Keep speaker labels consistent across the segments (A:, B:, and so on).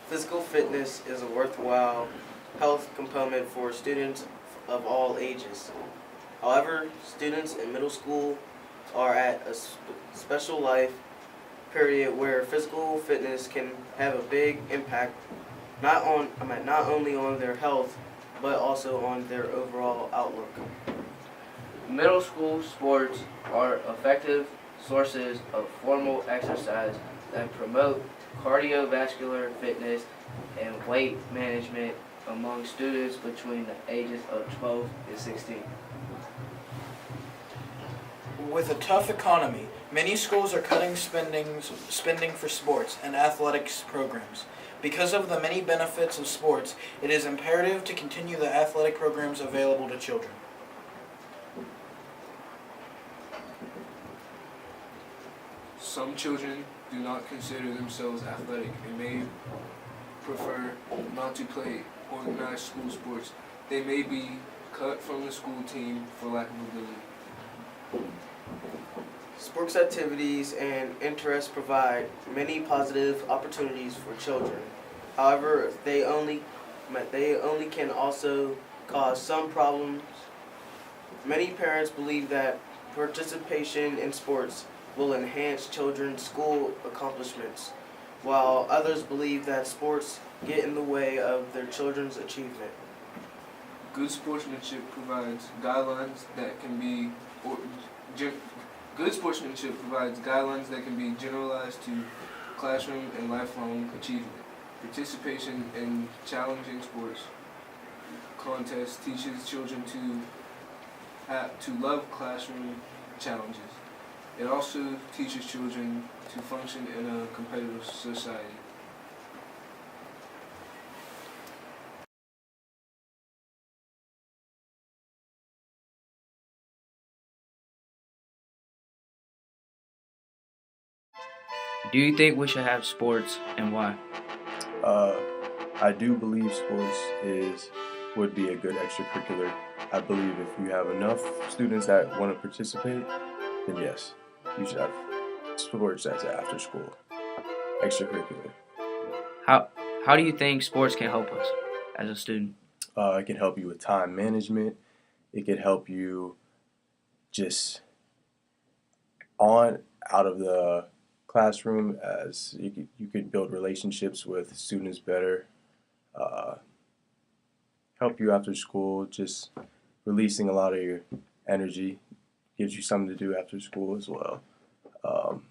A: Physical fitness is a worthwhile health component for students of all ages. However, students in middle school are at a special life period where physical fitness can have a big impact not only on their health but also on their overall outlook.
B: Middle school sports are effective sources of formal exercise that promote cardiovascular fitness and weight management among students between the ages of 12 and 16.
C: With a tough economy, many schools are cutting spending for sports and athletics programs. Because of the many benefits of sports, it is imperative to continue the athletic programs available to children.
D: Some children do not consider themselves athletic and may prefer not to play organized school sports. They may be cut from the school team for lack of ability.
A: Sports activities and interests provide many positive opportunities for children. However, they only can also cause some problems. Many parents believe that participation in sports will enhance children's school accomplishments, while others believe that sports get in the way of their children's achievement.
D: Good sportsmanship provides guidelines that can be or, gen, Good sportsmanship provides guidelines that can be generalized to classroom and lifelong achievement. Participation in challenging sports contests teaches children to love classroom challenges. It also teaches children to function in a competitive society.
B: Do you think we should have sports and why?
E: Uh, I do believe sports would be a good extracurricular. I believe if you have enough students that want to participate, then yes, you should have sports as an after school extracurricular.
B: How how do you think sports can help us as a student?
E: It can help you with time management. It can help you just on out of the classroom as you could build relationships with students better. Uh, Help you after school, just releasing a lot of your energy gives you something to do after school as well. Um,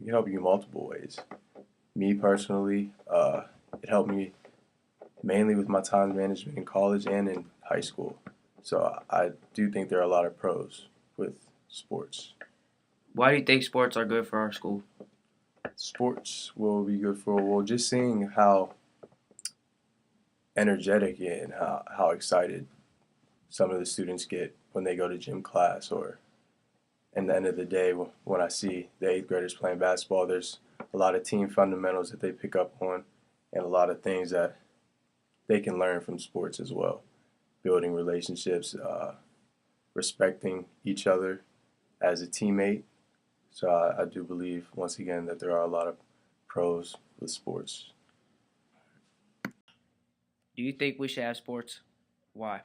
E: it can help you in multiple ways. Me personally, it helped me mainly with my time management in college and in high school. So I do think there are a lot of pros with sports.
B: Why do you think sports are good for our school?
E: Sports will be good for, well, just seeing how energetic and how excited some of the students get when they go to gym class, or in the end of the day when I see the eighth graders playing basketball, there's a lot of team fundamentals that they pick up on and a lot of things that they can learn from sports as well. Building relationships, respecting each other as a teammate. So I do believe, once again, that there are a lot of pros with sports.
B: Do you think we should have sports? Why?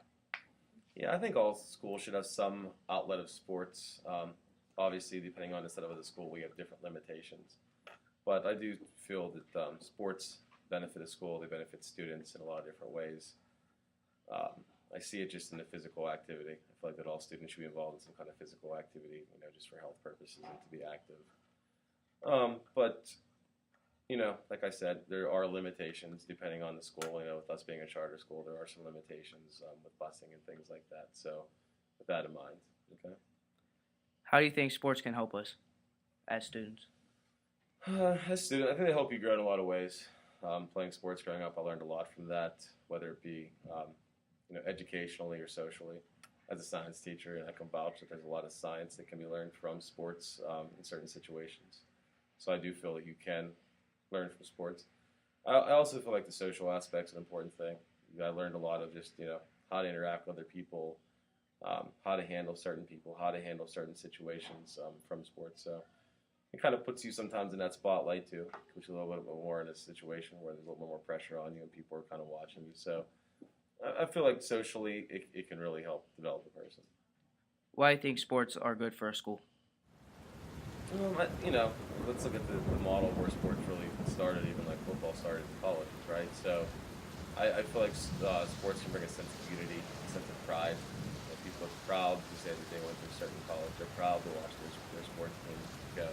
F: Yeah, I think all schools should have some outlet of sports. Obviously, depending on the setup of the school, we have different limitations. But I do feel that sports benefit the school. They benefit students in a lot of different ways. I see it just in the physical activity. I feel like that all students should be involved in some kind of physical activity, just for health purposes and to be active. But like I said, there are limitations depending on the school. With us being a charter school, there are some limitations with busing and things like that. So, with that in mind, okay.
B: How do you think sports can help us as students?
F: As a student, I think they help you grow in a lot of ways. Playing sports growing up, I learned a lot from that, whether it be educationally or socially. As a science teacher, and I can vouch that there's a lot of science that can be learned from sports in certain situations. So I do feel that you can learn from sports. I also feel like the social aspect's an important thing. I learned a lot of just how to interact with other people, how to handle certain people, how to handle certain situations from sports. So it kind of puts you sometimes in that spotlight too, puts you a little bit more in a situation where there's a little bit more pressure on you and people are kind of watching you. So I feel like socially it can really help develop a person.
B: Why do you think sports are good for a school?
F: Let's look at the model where sports really started, even like football started in college, right? So I feel like sports can bring a sense of unity, a sense of pride. People are proud to say that they went to a certain college. They're proud to watch their sports team go.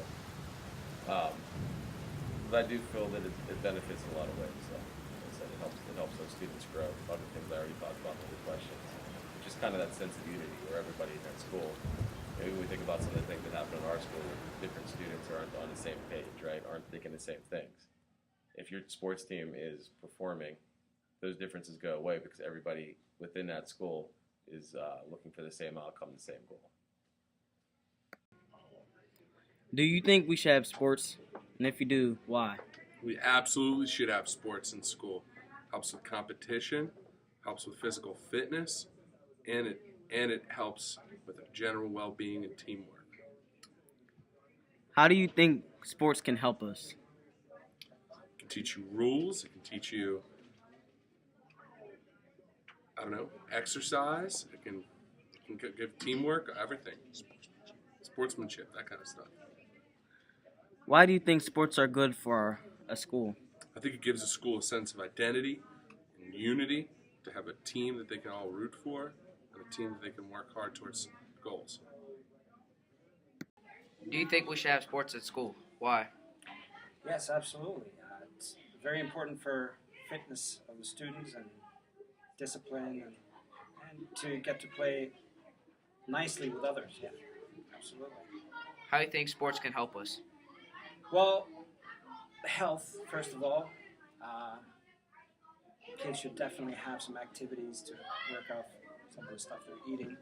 F: But I do feel that it benefits in a lot of ways. So, like I said, it helps those students grow. A lot of things I already talked about in the questions. Just kind of that sense of unity where everybody in that school. Maybe we think about some of the things that happen in our school where different students aren't on the same page, right? Aren't thinking the same things. If your sports team is performing, those differences go away because everybody within that school is looking for the same outcome, the same goal.
B: Do you think we should have sports? And if you do, why?
G: We absolutely should have sports in school. Helps with competition, helps with physical fitness, and it helps with our general well-being and teamwork.
B: How do you think sports can help us?
G: It can teach you rules. It can teach you, exercise. It can give teamwork, everything. Sportsmanship, that kind of stuff.
B: Why do you think sports are good for a school?
G: I think it gives a school a sense of identity and unity, to have a team that they can all root for and a team that they can work hard towards goals.
B: Do you think we should have sports at school? Why?
H: Yes, absolutely. It's very important for fitness of the students and discipline and to get to play nicely with others. Yeah, absolutely.
B: How do you think sports can help us?
H: Well, health, first of all. Kids should definitely have some activities to work off some of the stuff they're eating.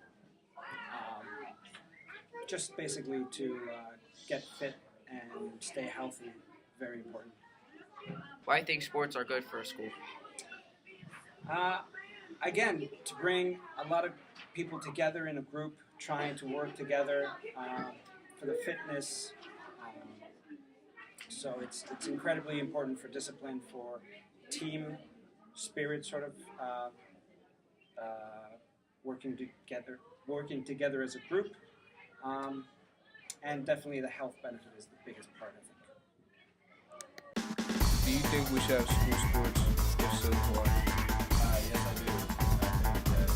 H: Just basically to get fit and stay healthy, very important.
B: Why do you think sports are good for a school?
H: Again, to bring a lot of people together in a group, trying to work together for the fitness. So it's incredibly important for discipline, for team spirit, sort of working together as a group. And definitely the health benefit is the biggest part, I think.
D: Do you think we should have school sports? If so, why?
E: Yes, I do. I think that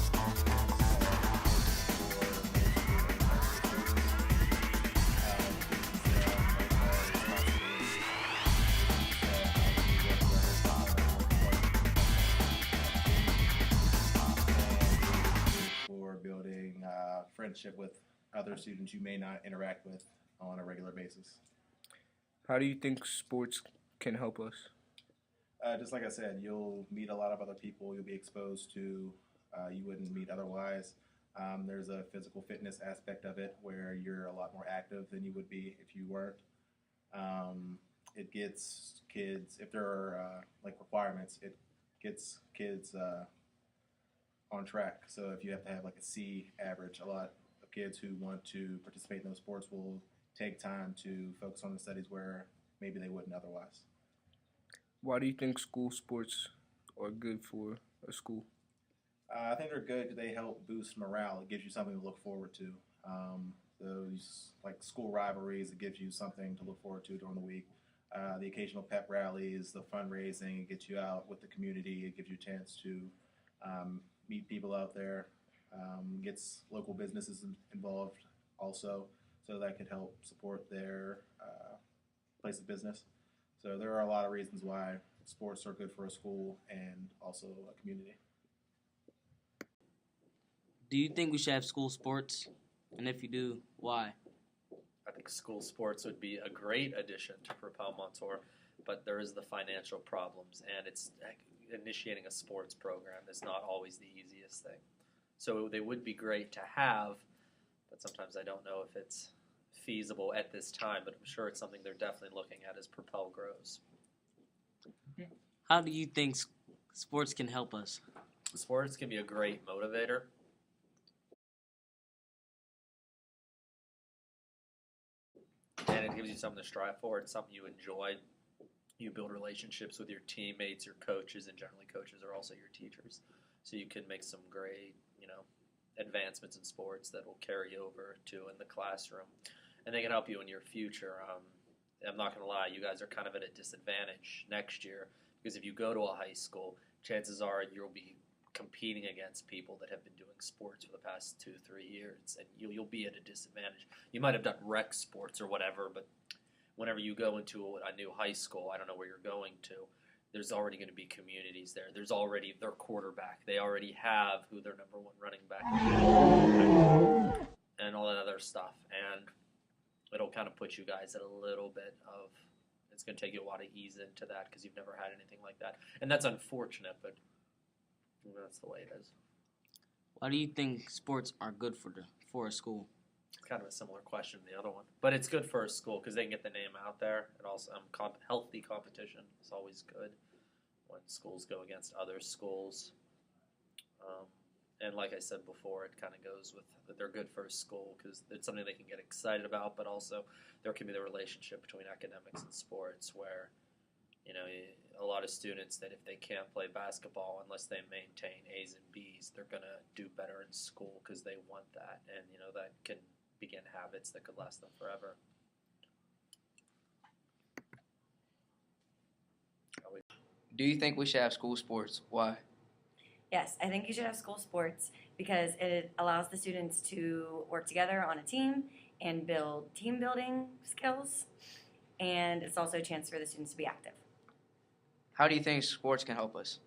E: for building friendship with other students you may not interact with on a regular basis.
D: How do you think sports can help us?
E: Just like I said, you'll meet a lot of other people you'll be exposed to you wouldn't meet otherwise. There's a physical fitness aspect of it where you're a lot more active than you would be if you weren't. It gets kids, if there are requirements, it gets kids on track. So if you have to have like a C average, a lot of kids who want to participate in those sports will take time to focus on the studies where maybe they wouldn't otherwise.
D: Why do you think school sports are good for a school?
E: I think they're good because they help boost morale. It gives you something to look forward to. Those like school rivalries, it gives you something to look forward to during the week. The occasional pep rallies, the fundraising, it gets you out with the community. It gives you a chance to meet people out there. Gets local businesses involved also, so that could help support their place of business. So there are a lot of reasons why sports are good for a school and also a community.
B: Do you think we should have school sports? And if you do, why?
I: I think school sports would be a great addition to Propel Montour, but there is the financial problems, and it's initiating a sports program is not always the easiest thing. So they would be great to have, but sometimes I don't know if it's feasible at this time, but I'm sure it's something they're definitely looking at as Propel grows.
B: How do you think sports can help us?
I: Sports can be a great motivator. And gives you something to strive for. It's something you enjoy. You build relationships with your teammates, your coaches, and generally coaches are also your teachers. So you can make some great, advancements in sports that will carry over to in the classroom, and they can help you in your future. I'm not going to lie, you guys are kind of at a disadvantage next year because if you go to a high school, chances are you'll be competing against people that have been doing sports for the past 2-3 years, and you'll be at a disadvantage. You might have done rec sports or whatever, but whenever you go into a new high school, I don't know where you're going to, there's already going to be communities there. There's already their quarterback. They already have who their number one running back is and all that other stuff. And it'll kind of put you guys at a little bit of, it's going to take you a while to ease into that because you've never had anything like that. And that's unfortunate, but that's the way it is.
J: Why do you think sports are good for a school?
I: It's kind of a similar question to the other one. But it's good for a school because they can get the name out there. And also, healthy competition is always good when schools go against other schools. And like I said before, it kind of goes with that they're good for a school because it's something they can get excited about, but also there can be the relationship between academics and sports where, a lot of students that if they can't play basketball unless they maintain A's and B's, they're going to do better in school because they want that. And, that can begin habits that could last them forever.
B: Do you think we should have school sports? Why?
K: Yes, I think you should have school sports because it allows the students to work together on a team and build team building skills, and it's also a chance for the students to be active.
B: How do you think sports can help us?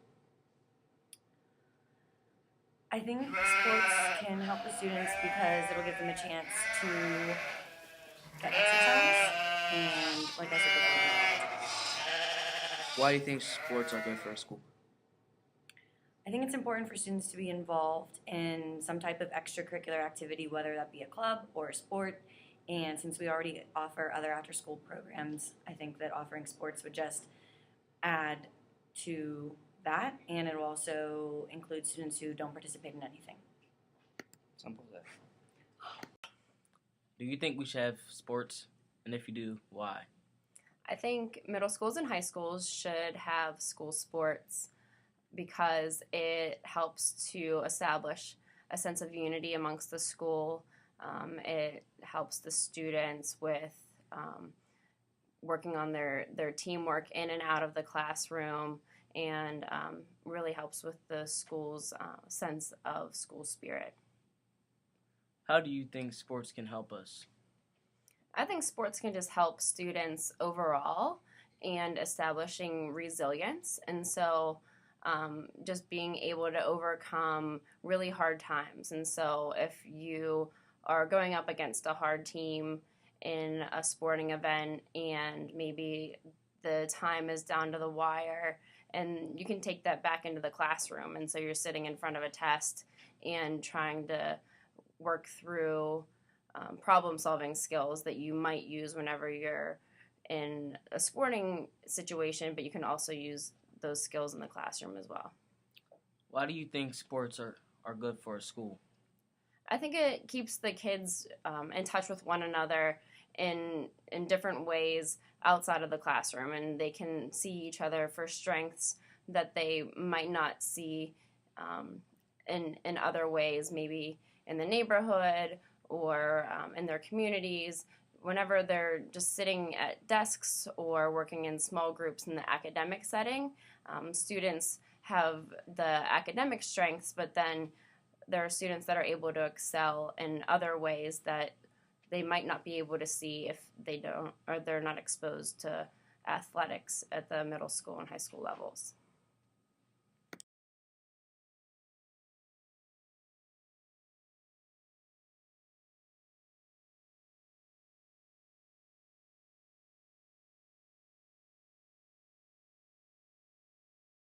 K: I think sports can help the students because it'll give them a chance to get exercise and, like I said before,
B: Why do you think sports are good for a school?
K: I think it's important for students to be involved in some type of extracurricular activity, whether that be a club or a sport. And since we already offer other after-school programs, I think that offering sports would just add to that, and it will also include students who don't participate in anything.
B: Simple as that.
J: Do you think we should have sports? And if you do, why?
L: I think middle schools and high schools should have school sports because it helps to establish a sense of unity amongst the school. It helps the students with working on their teamwork in and out of the classroom, and really helps with the school's sense of school spirit.
J: How do you think sports can help us?
L: I think sports can just help students overall and establishing resilience. And so just being able to overcome really hard times. And so if you are going up against a hard team in a sporting event and maybe the time is down to the wire, and you can take that back into the classroom. And so you're sitting in front of a test and trying to work through problem-solving skills that you might use whenever you're in a sporting situation, but you can also use those skills in the classroom as well.
J: Why do you think sports are good for a school?
L: I think it keeps the kids in touch with one another in different ways outside of the classroom, and they can see each other for strengths that they might not see in other ways, maybe in the neighborhood or in their communities. Whenever they're just sitting at desks or working in small groups in the academic setting, students have the academic strengths, but then there are students that are able to excel in other ways that they might not be able to see if they don't, or they're not exposed to athletics at the middle school and high school levels.